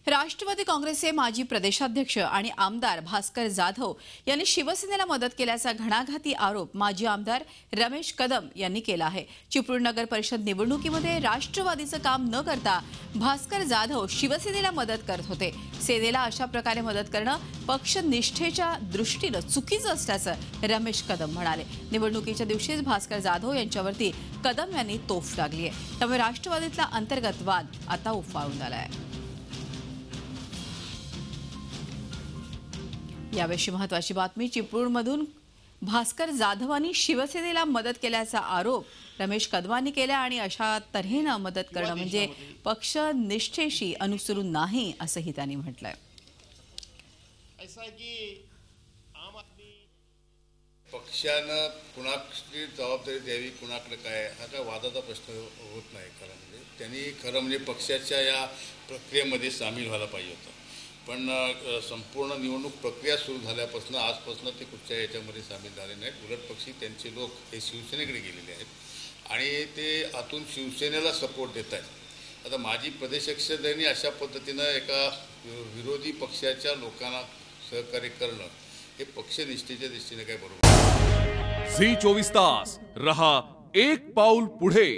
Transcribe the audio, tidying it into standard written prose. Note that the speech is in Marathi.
राष्ट्रवादी काँग्रेसचे माजी प्रदेशाध्यक्ष आणि आमदार भास्कर जाधव यांनी शिवसेनेला मदत केल्याचा घणाघाती आरोप माजी आमदार रमेश कदम यांनी केला आहे। चिपळूण नगर परिषद निवडणुकीमध्ये राष्ट्रवादीचं काम न करता भास्कर जाधव शिवसेनेला मदत करत होते। सेनेला अशा प्रकारे मदत करणं पक्षनिष्ठेच्या दृष्टीने चुकीचं असल्याचं रमेश कदम म्हणाले। निवडणुकीच्या दिवशीच भास्कर जाधव यांच्यावरती कदम यांनी तोफ टाकली आहे। त्यामुळे राष्ट्रवादीतला अंतर्गत वाद आता उफाळून आला आहे। यावेळी महत्त्वाची बातमी, चिपळूणमधून भास्कर जाधवांनी शिवसेनेला मदत केल्याचा आरोप रमेश कदमांनी केला आणि अशा तऱ्हेने मदत करणं म्हणजे पक्षनिष्ठेशी अनुसरून नाही असंही त्यांनी म्हटलंय। पक्षानं कुणाची जबाबदारी द्यावी, कुणाकडे काय, हा काय वादाचा प्रश्न होत नाही। खरं म्हणजे पक्षाच्या या प्रक्रियेमध्ये सामील व्हायला पाहिजे होतं, पण संपूर्ण निवडणूक प्रक्रिया सुरू झाल्यापासून आजपासून ते कुठच्या याच्यामध्ये सामील झाले नाहीत। उलट पक्षी त्यांचे लोक हे शिवसेनेकडे गेलेले आहेत आणि ते आतून शिवसेनेला सपोर्ट देत आहेत। आता माजी प्रदेशाध्यक्षांनी अशा पद्धतीनं एका विरोधी पक्षाच्या लोकांना सहकार्य करणं हे पक्षनिष्ठेच्या दृष्टीने काय बरोबर नाही। झी 24 तास रहा एक पाऊल पुढे।